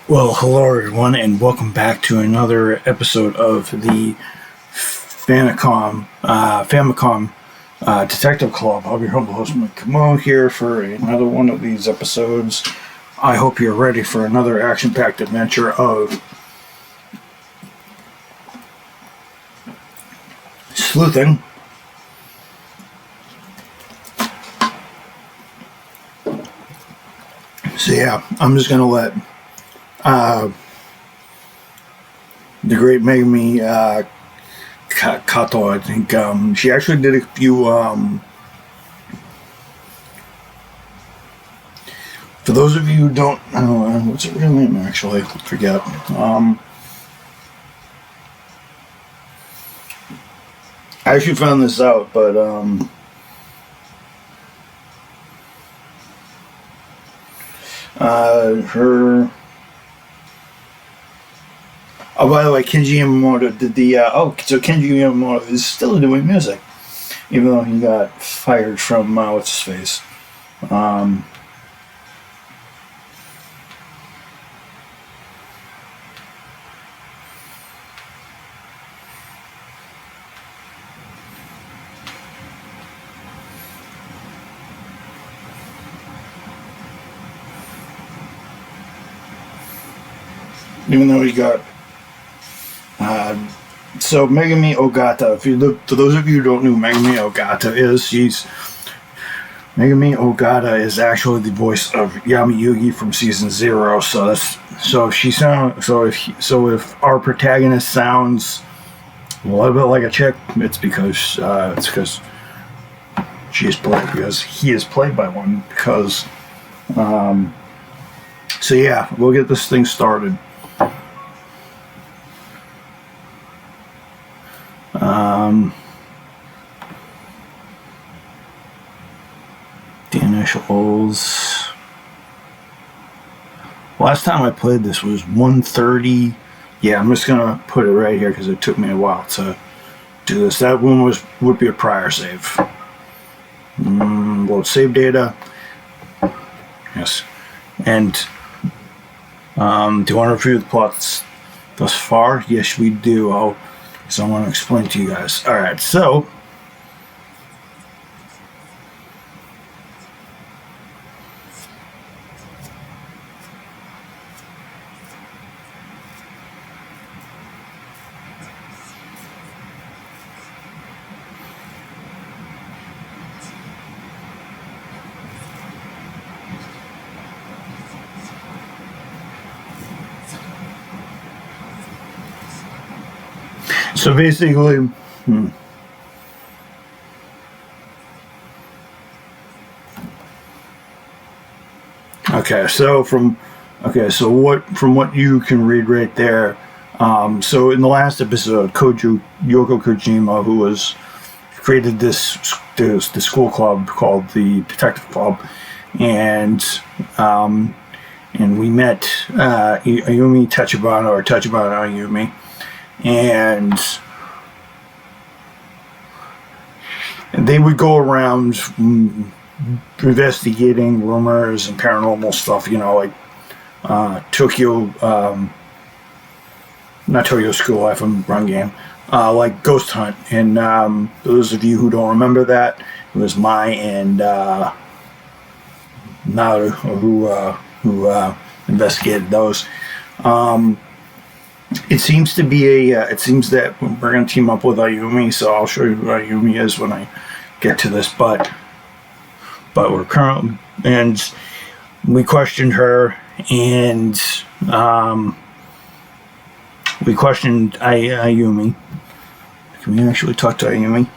Well, hello everyone, and welcome back to another episode of the Famicom Detective Club. I'll be your humble host, Mike Kamo, here for another one of these episodes. I hope you're ready for another action-packed adventure of sleuthing. So yeah, I'm just gonna let the great Megami Kato, I think, she actually did a few, for those of you who don't know, what's her real name actually? I forget. I actually found this out, but, her... Oh, by the way, Kenji Yamamoto did the, so Kenji Yamamoto is still doing music, even though he got fired from, what's his face? Even though he got, so Megami Ogata, for those of you who don't know who Megami Ogata is, Megami Ogata is actually the voice of Yami from season 0. So if our protagonist sounds a little bit like a chick, it's because he is played by one. Because so yeah, we'll get this thing started. The initials. Last time I played this was 1:30. Yeah, I'm just gonna put it right here because it took me a while to do this. That one would be a prior save. Load save data. Yes, and do you want to review the plots thus far? Yes, we do. So I want to explain to you guys. All right, so basically, from what you can read right there. So in the last episode, Yoko Kojima, who created this school club called the Detective Club, and we met Ayumi Tachibana Ayumi, and they would go around investigating rumors and paranormal stuff, like Tokyo, not Tokyo School Life, I'm wrong game, like Ghost Hunt. And those of you who don't remember that, it was Mai and Naru who investigated those. It seems to be it seems that we're going to team up with Ayumi, so I'll show you who Ayumi is when I get to this, but we're currently, and we questioned her, and we questioned Ayumi. Can we actually talk to Ayumi?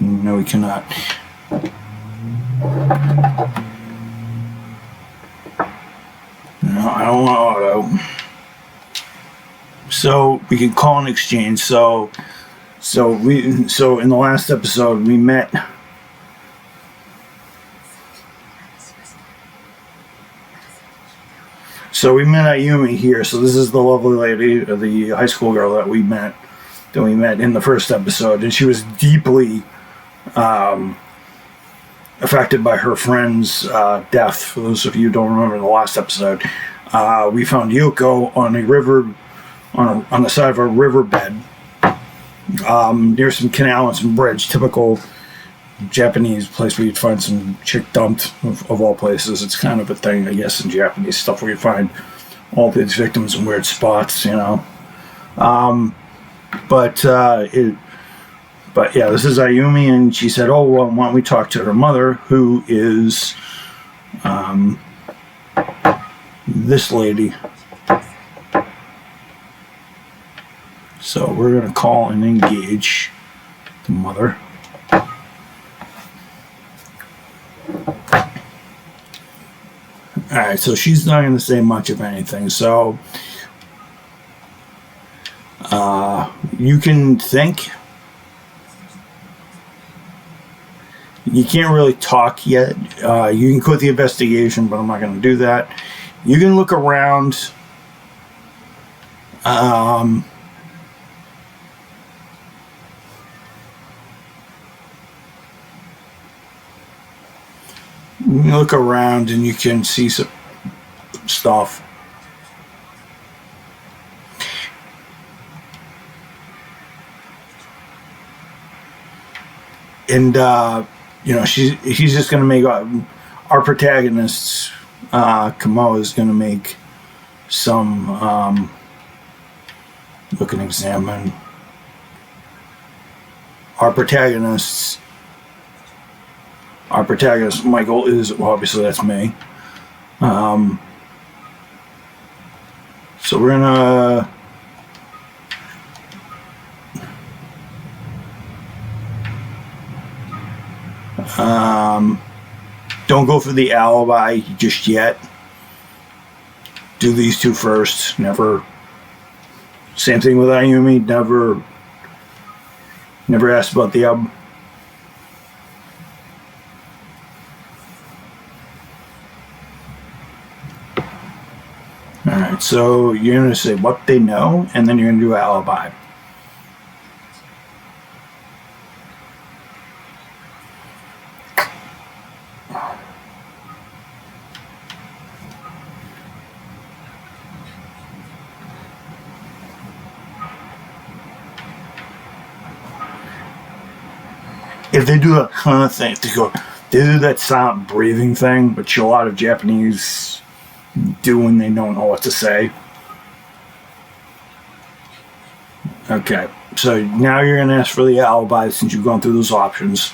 No, we cannot. No, I don't want auto. So we can call an exchange. So in the last episode we met. So we met Ayumi here. So this is the lovely lady, the high school girl that we met in the first episode, and she was deeply affected by her friend's death. For those of you who don't remember the last episode, we found Yoko on a river, on the side of a riverbed, near some canal and some bridge. Typical Japanese place where you'd find some chick dumped, of all places. It's kind of a thing, I guess, in Japanese stuff where you find all these victims in weird spots, you know. But yeah, this is Ayumi, and she said, "Oh, well, why don't we talk to her mother, who is this lady?" So we're gonna call and engage the mother. Alright, so she's not going to say much of anything, so you can think. You can't really talk yet. You can quit the investigation, but I'm not going to do that. You can look around. You can look around and you can see some stuff. And you know, he's just going to make our protagonist, Komada, is going to make some look and examine our protagonist, Michael, is, well, obviously that's me. So we're gonna don't go for the alibi just yet. Do these two first. Never. Same thing with Ayumi. Never asked about the album. Alright, so you're going to say what they know, and then you're going to do alibi. If they do that kind of thing, they do that silent breathing thing, which a lot of Japanese do when they don't know what to say. Okay, so now you're going to ask for the alibi since you've gone through those options.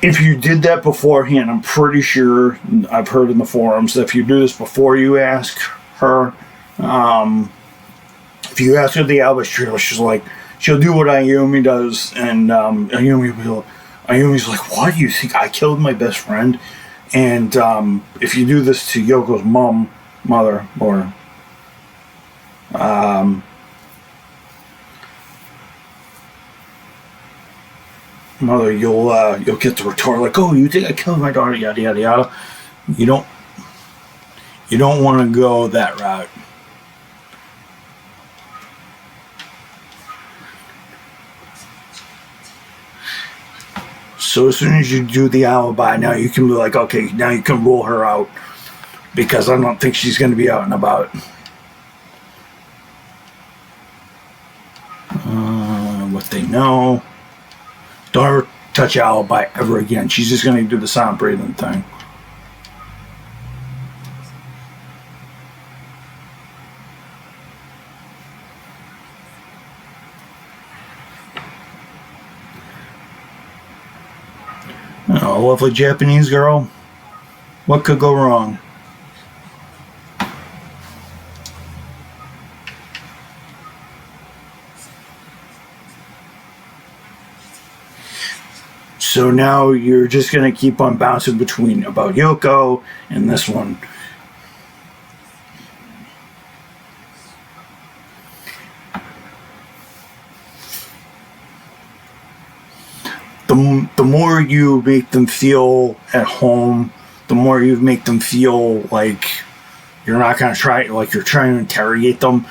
If you did that beforehand, I'm pretty sure, I've heard in the forums, that if you do this before you ask her, if you ask her the alibi, she's like, she'll do what Ayumi does, and Ayumi's like, "Why do you think I killed my best friend?" And if you do this to Yoko's mother, or mother, you'll get the retort like, "Oh, you think I killed my daughter?" Yada yada yada. You don't want to go that route. So as soon as you do the alibi, now you can be like, okay, now you can rule her out, because I don't think she's going to be out and about. What they know. Don't ever touch alibi ever again. She's just going to do the silent breathing thing. Oh, lovely Japanese girl. What could go wrong? So now you're just going to keep on bouncing between about Yoko and this one. The more you make them feel at home, the more you make them feel like you're not going to try, like you're trying to interrogate them,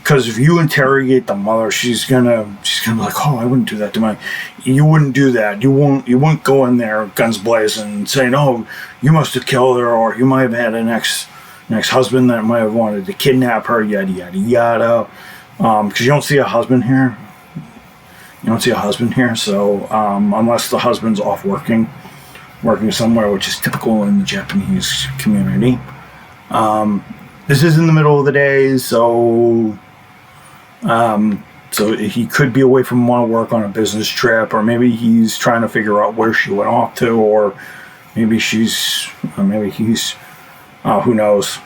because if you interrogate the mother, she's gonna be like, oh, I wouldn't do that to my. You wouldn't do that. You won't go in there guns blazing saying, oh, you must have killed her, or you might have had an ex-husband that might have wanted to kidnap her, yada yada yada. Because you don't see a husband here. So unless the husband's off working somewhere, which is typical in the Japanese community. This is in the middle of the day, so he could be away from work on a business trip, or maybe he's trying to figure out where she went off to, or maybe he's, who knows.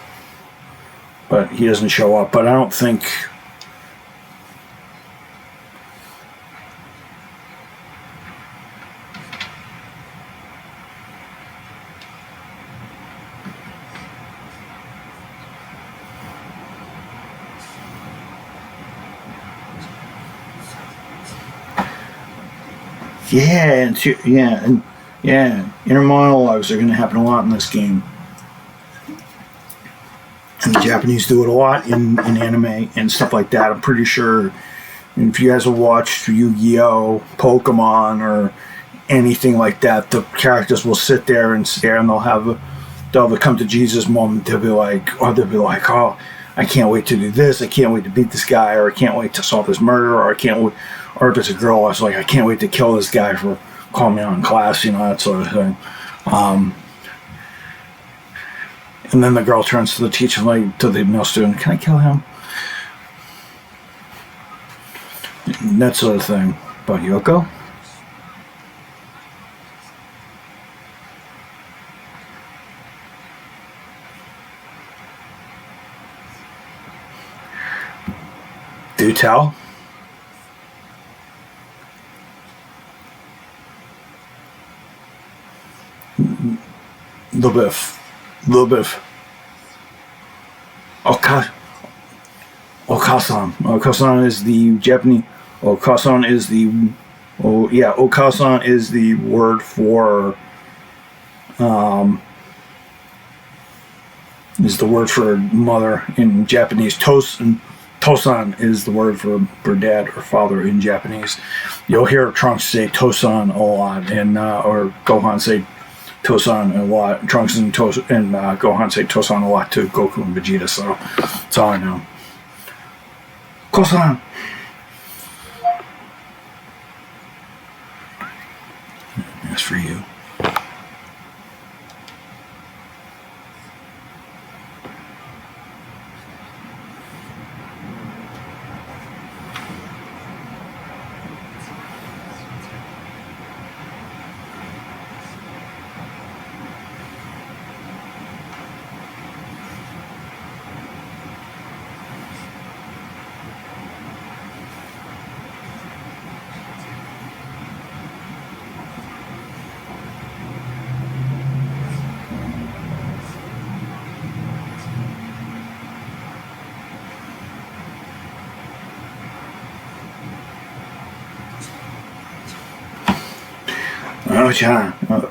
But he doesn't show up. But I don't think. Inner monologues are going to happen a lot in this game. And the Japanese do it a lot in anime and stuff like that. I'm pretty sure if you guys have watched Yu-Gi-Oh!, Pokemon, or anything like that, the characters will sit there and stare, and they'll have a come to Jesus moment. They'll be like, oh, I can't wait to do this, I can't wait to beat this guy, or I can't wait to solve this murder, or I can't wait. Or if it's a girl, I was like, I can't wait to kill this guy for calling me out in class, that sort of thing. And then the girl turns to the teacher, like, to the male student, can I kill him? And that sort of thing. But Yoko? Do tell. Little bit of Okasan. Okasan is the Japanese. Okasan is the word for mother in Japanese. Tosan is the word for dad or father in Japanese. You'll hear Trunks say Tosan a lot, and or Gohan say Tosan a lot. Trunks and Gohan say Tosan a lot to Goku and Vegeta, so that's all I know. Kosan! That's for you.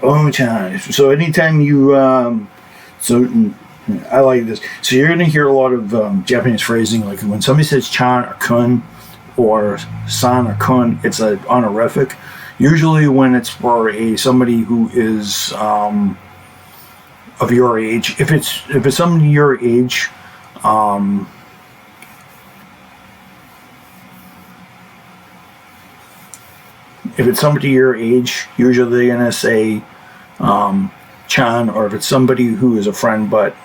Oh-chan. So anytime you, I like this. So you're going to hear a lot of Japanese phrasing, like when somebody says chan or kun or san or kun, it's an honorific. Usually when it's for somebody who is of your age. If it's somebody your age, if it's somebody your age, usually they're going to say chan, or if it's somebody who is a friend but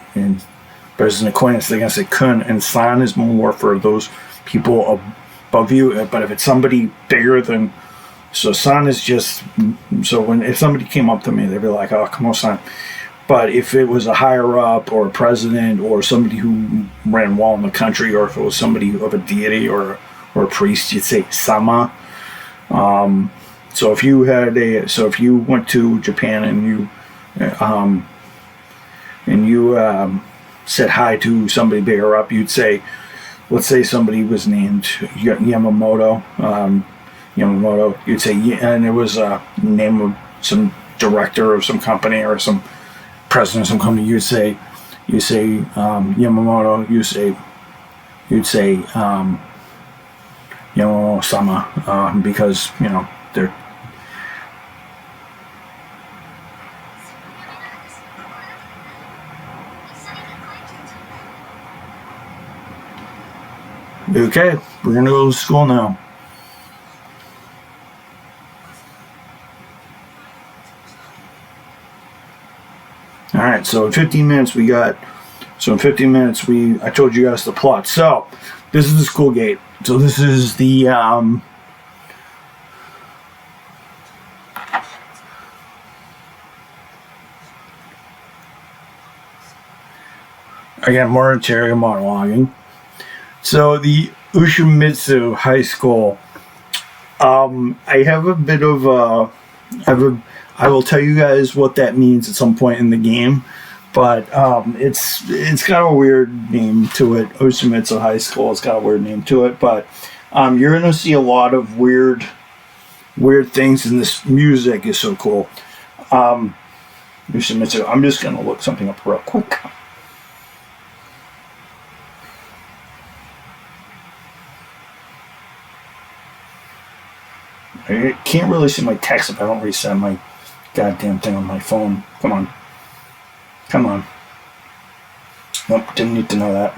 as an acquaintance, they're going to say kun, and san is more for those people above you. But if it's somebody bigger than, so san is just, so if somebody came up to me, they'd be like, oh, come on, san. But if it was a higher up or a president or somebody who ran well in the country, or if it was somebody of a deity or a priest, you'd say sama. So if you went to Japan and you said hi to somebody bigger up, you'd say, let's say somebody was named Yamamoto, you'd say, and it was a name of some director of some company or some president of some company, you say Yamamoto, you say you'd say, sama, because, they're... Okay, we're going to go to school now. Alright, so in 15 minutes I told you guys the plot. So, this is the school gate. So this is the, again, more interior monologuing. So the Ushimitsu High School, I have a bit of I will tell you guys what that means at some point in the game, but it's got a weird name to it. Ushimitsu High School, it's got a weird name to it, but you're gonna see a lot of weird things, and this music is so cool. Ushimitsu, I'm just gonna look something up real quick. I can't really see my text if I don't reset my goddamn thing on my phone. Come on. Nope, didn't need to know that.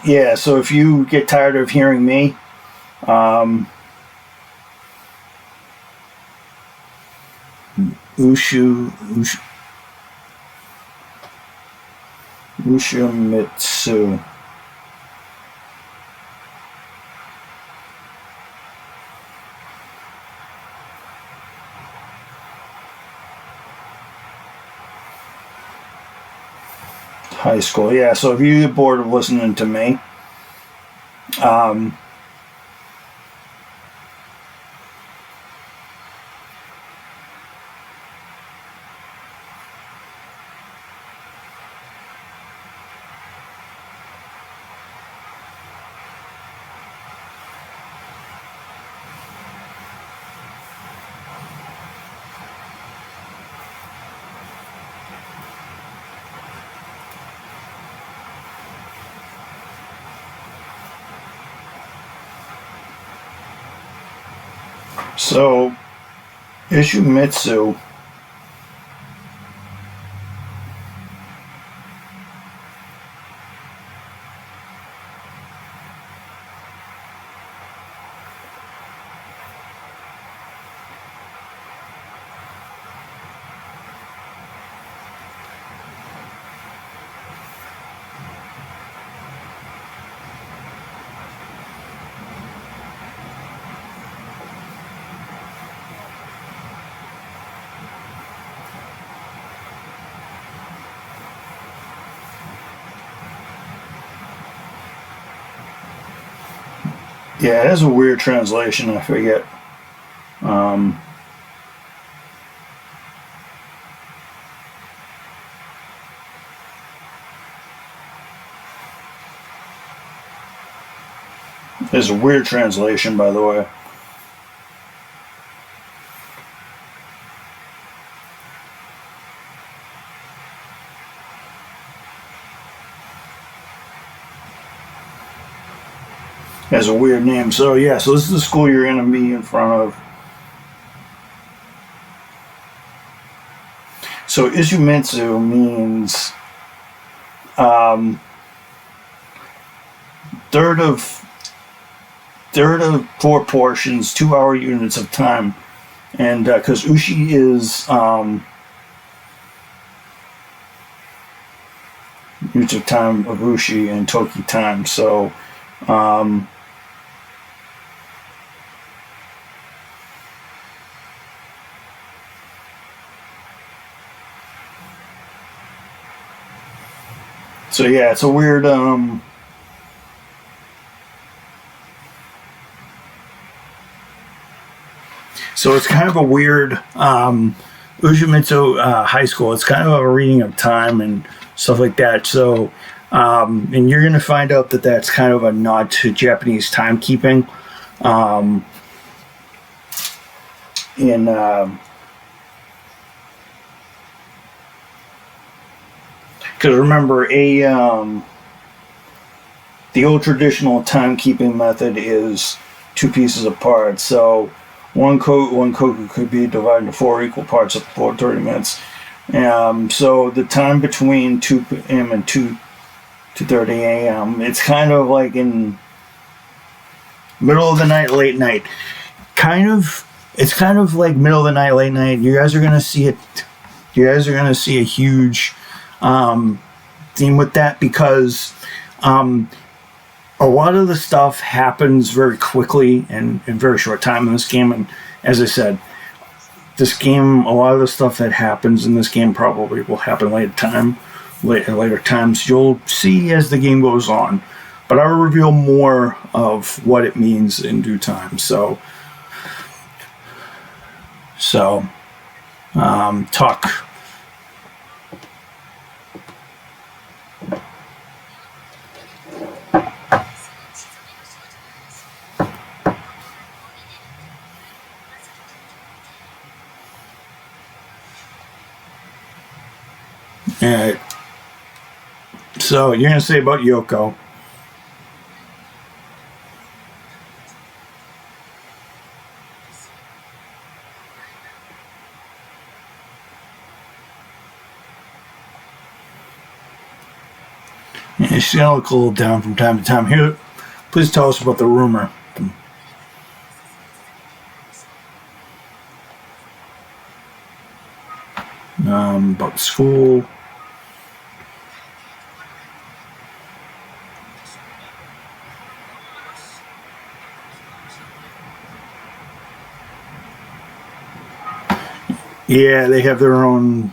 Yeah, so if you get tired of hearing me, Ushimitsu. High school, yeah. So if you get bored of listening to me, so Ishimitsu yeah, it has a weird translation, I forget. There's a weird translation, by the way. Has a weird name. So yeah, so this is the school you're going to be in front of. So Ishimitsu means third of 4 portions, 2-hour units of time, and because Ushi is units of time of Ushi and Toki time, so. So yeah, it's a weird so it's kind of a weird Ushimitsu High School. It's kind of a reading of time and stuff like that. So and you're going to find out that that's kind of a nod to Japanese timekeeping. Because remember, the old traditional timekeeping method is two pieces apart. So one koku could be divided into four equal parts of 30 minutes. So the time between 2 p.m. and 2:30 a.m. It's kind of like in middle of the night, late night. It's kind of like middle of the night, late night. You guys are gonna see it. You guys are gonna see a huge theme with that because a lot of the stuff happens very quickly and in very short time in this game. And as I said, this game, a lot of the stuff that happens in this game probably will happen later times. You'll see as the game goes on, but I will reveal more of what it means in due time. So talk. Alright. So you're gonna say about Yoko. Yeah, she's gonna look a little down from time to time. Here, please tell us about the rumor. About school. Yeah, they have their own.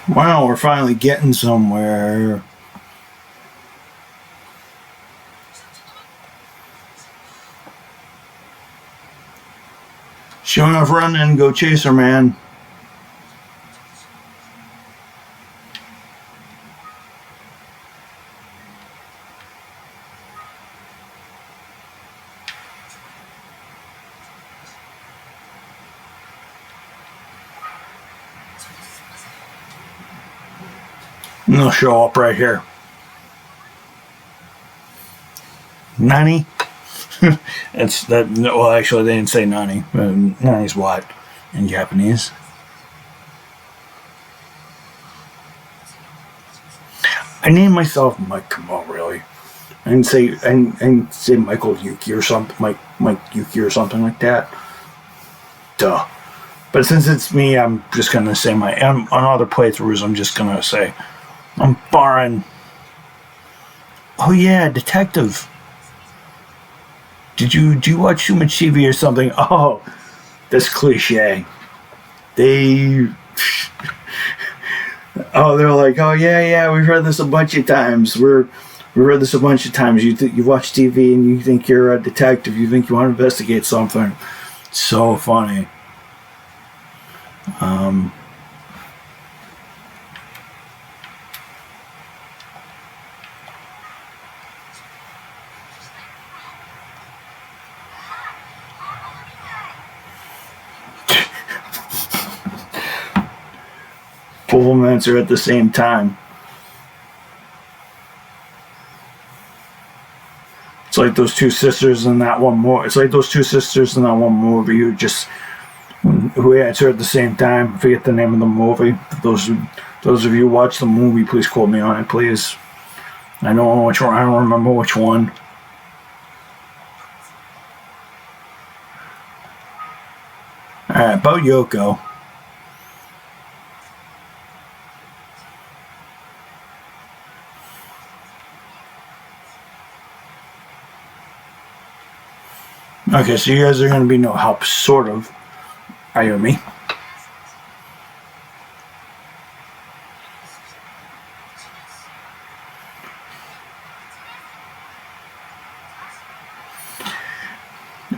Wow, we're finally getting somewhere. Showing off running, go chase her, man. And they'll show up right here. Nani? It's that. Well, actually, they didn't say nani. Nani's what in Japanese? I named myself Mike. Come on, really? I didn't say Michael Yuki or something. Mike Yuki or something like that. Duh. But since it's me, I'm just gonna say on other playthroughs. I'm just gonna say I'm foreign. Oh yeah, detective. Do you watch too much TV or something? Oh, that's cliche. They're like, oh yeah, we've heard this a bunch of times. We've heard this a bunch of times. You watch TV and you think you're a detective. You think you want to investigate something. It's so funny. Both answer at the same time. It's like those two sisters in that one movie. It's like those two sisters in that one movie who answer at the same time. I forget the name of the movie. Those of you who watch the movie, please quote me on it, please. I don't know which one. I don't remember which one. Alright, about Yoko. Okay, so you guys are going to be no help, sort of. Ayumi.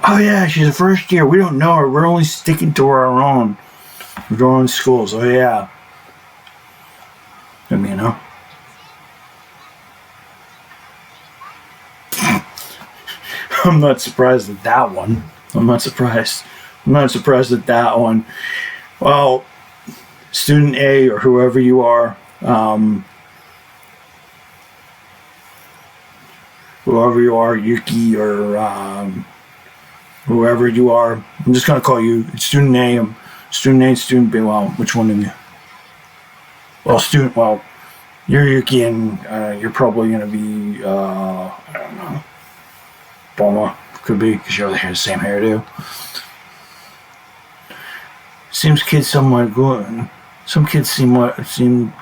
Oh yeah, she's a first year. We don't know her. We're only sticking to our own schools. Oh yeah. I mean, I'm not surprised at that one. I'm not surprised at that one. Well, student A or whoever you are, Yuki or whoever you are, I'm just gonna call you student A. Student A, student B. Well, which one of you? Well, you're Yuki, and you're probably gonna be I don't know. Bulma could be because you have the same hairdo. Seems kids somewhat good. Some kids seem to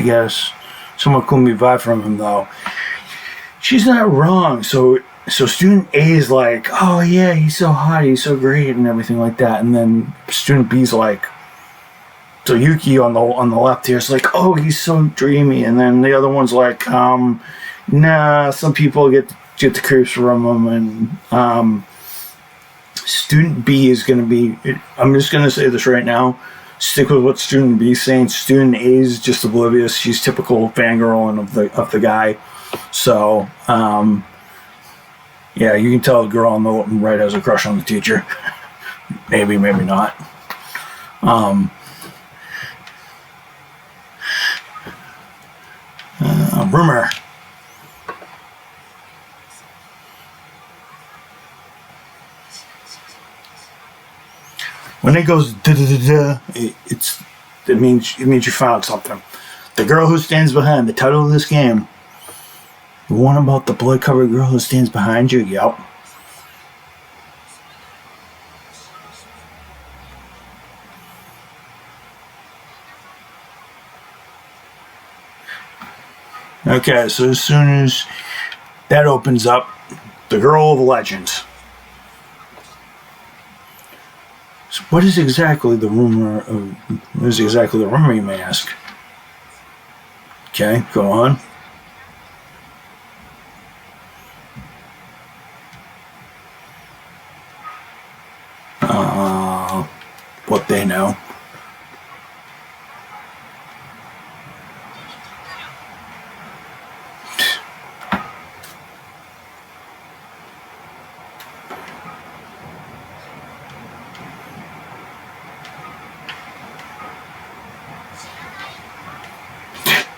get us somewhat gloomy vibe from him though. She's not wrong. So student A is like, oh yeah, he's so hot, he's so great, and everything like that. And then student B's like, so Yuki on the left here is like, oh, he's so dreamy. And then the other one's like, nah, some people get the creeps from him. And student B is going to be, I'm just going to say this right now, stick with what student B is saying. Student A is just oblivious. She's typical fangirling of the guy. So, yeah, you can tell the girl on the right has a crush on the teacher. Maybe not. Rumor. When it goes da-da-da-da, it means you found something. The girl who stands behind the title of this game. The one about the blood-covered girl who stands behind you. Yep. Okay, so as soon as that opens up, the girl of legends. So what is exactly the rumor, you may ask? Okay, go on. What they know.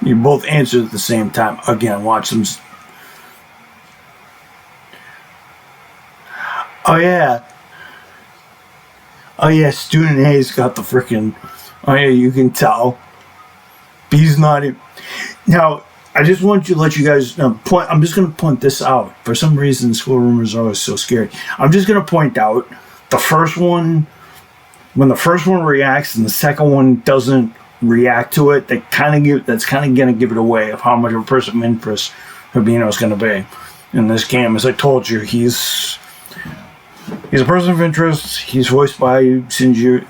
You both answered at the same time. Again, watch them. Oh yeah, student A's got the freaking. Oh yeah, you can tell. B's not even. Now, I just want to let you guys point. I'm just going to point this out. For some reason, school rumors are always so scary. I'm just going to point out the first one. When the first one reacts and the second one doesn't react to it, that's kind of going to give it away of how much of a person of interest Hibino is going to be in this game. As I told you, he's a person of interest. He's voiced by Shinichiro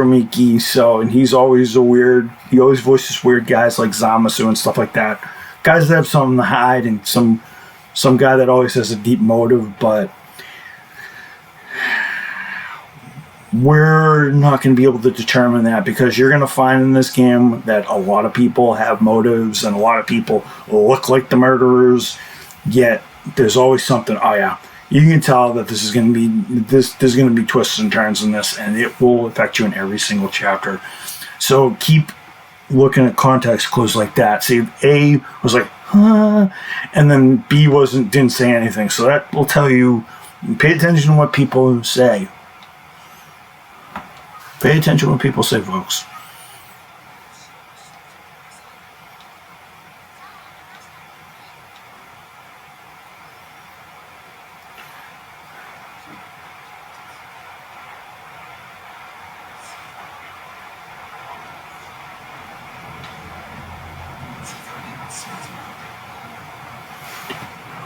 Miki, and he's always he always voices weird guys like Zamasu and stuff like that. Guys that have something to hide, and some guy that always has a deep motive, but we're not going to be able to determine that, because you're going to find in this game that a lot of people have motives and a lot of people look like the murderers, yet there's always something. Oh yeah, you can tell that this is going to be there's going to be twists and turns in this, and it will affect you in every single chapter. So keep looking at context clues like that. See, A was like, huh, and then B didn't say anything. So that will tell you, pay attention to what people say. Pay attention to what people say, folks.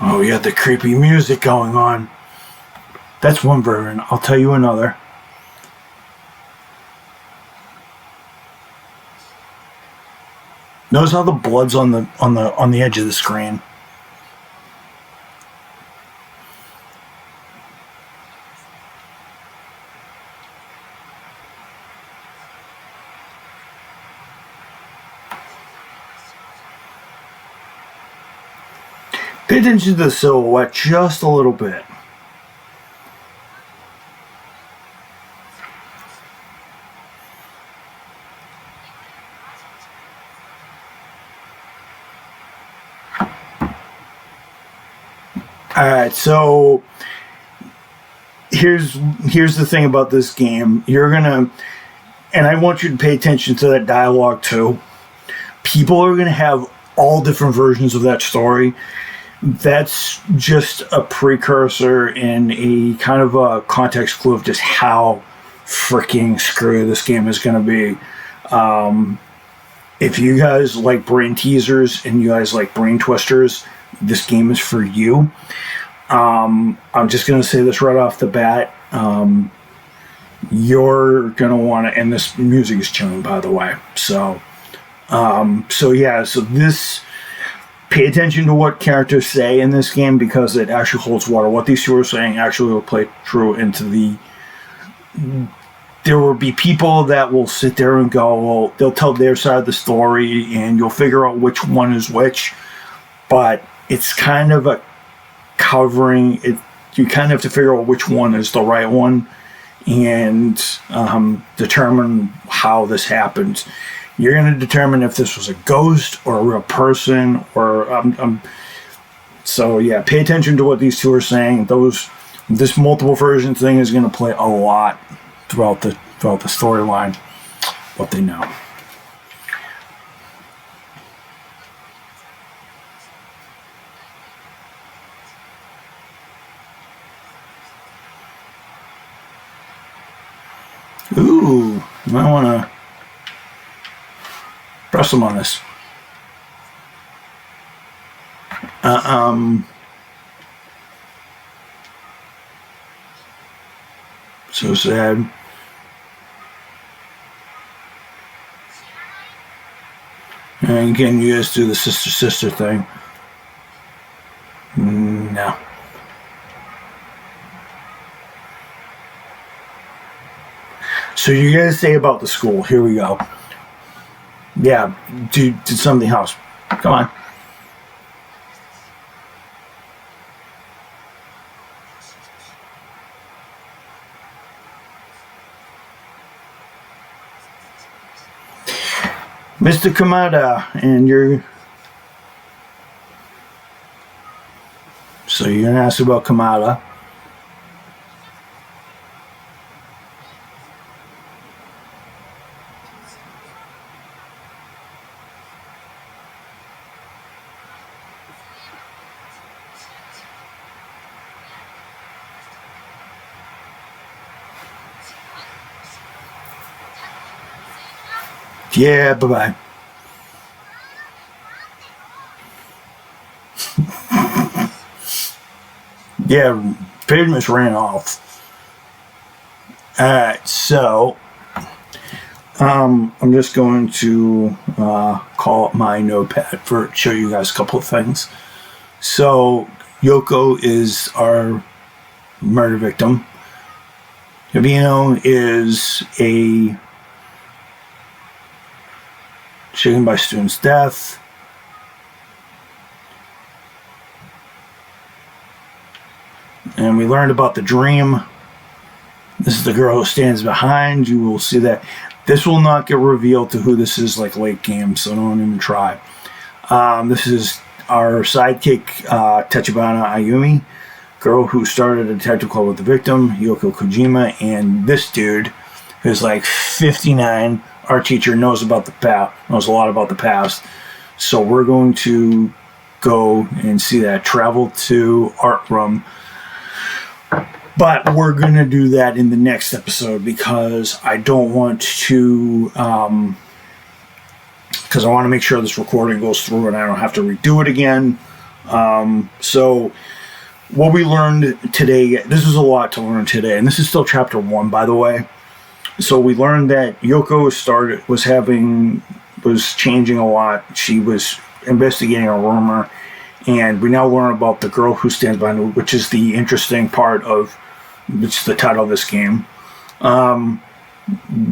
Oh, we got the creepy music going on. That's one version. I'll tell you another. Notice how the blood's on the edge of the screen. Pay attention to the silhouette just a little bit. Alright, so here's the thing about this game. You're gonna, and I want you to pay attention to that dialogue too. People are gonna have all different versions of that story. That's just a precursor and a kind of a context clue of just how freaking screwy this game is gonna be. If you guys like brain teasers and you guys like brain twisters, this game is for you. I'm just going to say this right off the bat. You're going to want to, and this music is chilling, by the way. So this, pay attention to what characters say in this game because it actually holds water. What these two are saying actually will play true into the... There will be people that will sit there and go, well, they'll tell their side of the story and you'll figure out which one is which. But it's kind of a covering it. You kind of have to figure out which one is the right one and determine how this happened. You're going to determine if this was a ghost or a real person or so yeah, pay attention to what these two are saying. This multiple version thing is going to play a lot throughout the storyline, what they know. Ooh, you might want to press them on this. So sad. And again, you guys do the sister thing. No. So you guys say about the school. Here we go. Yeah, do something else. Come on. Mr. Komada, and you're... So you're going to ask about Komada. Yeah, bye-bye. Yeah, pretty much ran off. Alright, so I'm just going to call up my notepad for show you guys a couple of things. So Yoko is our murder victim. Hibino is a shaken by student's death. And we learned about the dream. This is the girl who stands behind. You will see that this will not get revealed to who this is like late game, so don't even try. This is our sidekick, Tachibana Ayumi, girl who started a detective club with the victim, Yoko Kojima, and this dude who's like 59. Our teacher knows about the past, knows a lot about the past. So we're going to go and see that, travel to art room. But we're going to do that in the next episode because I don't want to, because I want to make sure this recording goes through and I don't have to redo it again. So what we learned today, this is a lot to learn today, and this is still chapter 1, by the way. So we learned that Yoko was changing a lot. She was investigating a rumor, and we now learn about the girl who stands behind her, which is the interesting part of, which is the title of this game.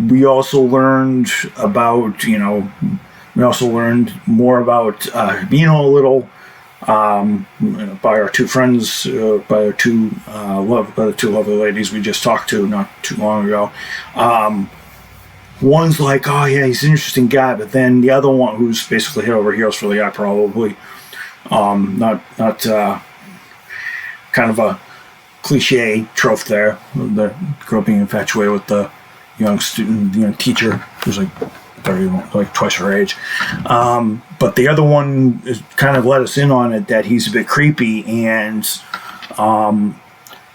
We also learned about, we also learned more about Hibino a little. by our two friends, by the two lovely ladies we just talked to not too long ago. One's like, oh yeah, he's an interesting guy, but then the other one, who's basically head over heels for the guy, probably not kind of a cliche trope there, the girl being infatuated with the young student, teacher who's like 30, like twice her age. But the other one is kind of let us in on it that he's a bit creepy, and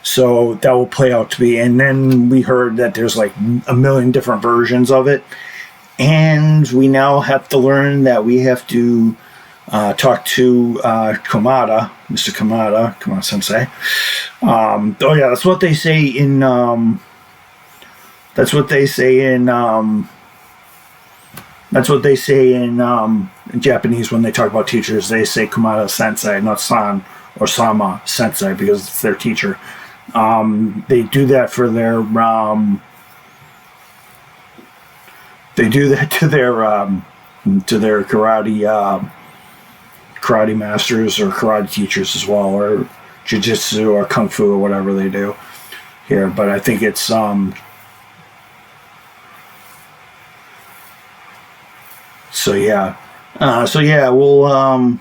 so that will play out to be. And then we heard that there's like a million different versions of it, and we now have to learn that we have to talk to Komada, Mr. Komada Sensei. Oh yeah, that's what they say in. That's what they say in Japanese when they talk about teachers. They say Komada Sensei, not San or Sama Sensei, because it's their teacher. They do that for their. They do that to their karate masters or karate teachers as well, or jiu-jitsu or kung fu or whatever they do here. But I think it's so yeah, we'll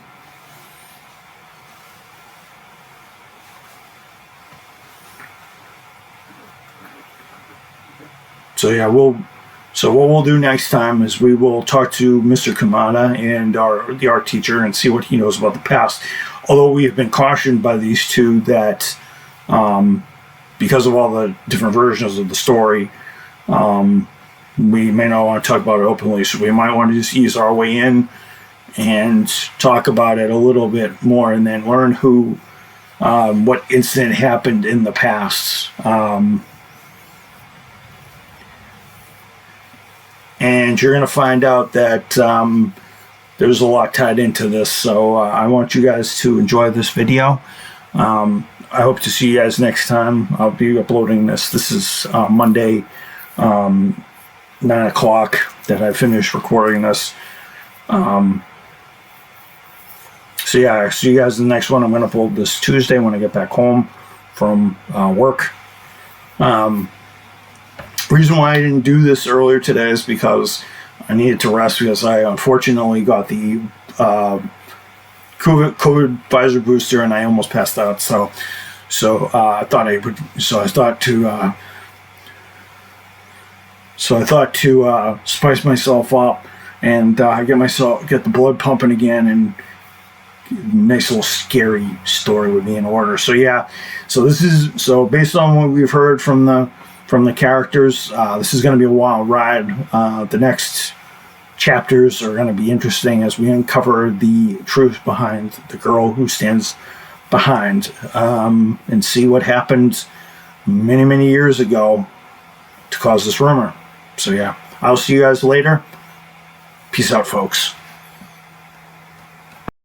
So what we'll do next time is we will talk to Mr. Komada and the art teacher and see what he knows about the past. Although we have been cautioned by these two that because of all the different versions of the story, we may not want to talk about it openly. So we might want to just ease our way in and talk about it a little bit more, and then learn what incident happened in the past. And you're going to find out that there's a lot tied into this. So I want you guys to enjoy this video. I hope to see you guys next time. I'll be uploading this. This is Monday, 9 o'clock that I finished recording this. So yeah, I'll see you guys in the next one. I'm going to upload this Tuesday when I get back home from work. Reason why I didn't do this earlier today is because I needed to rest, because I unfortunately got the COVID visor booster and I almost passed out. So I thought to spice myself up and get the blood pumping again, and nice little scary story would be in order. So yeah, so based on what we've heard from the characters, this is going to be a wild ride. The next chapters are going to be interesting as we uncover the truth behind the girl who stands behind, and see what happened many, many years ago to cause this rumor. So yeah, I'll see you guys later. Peace out, folks.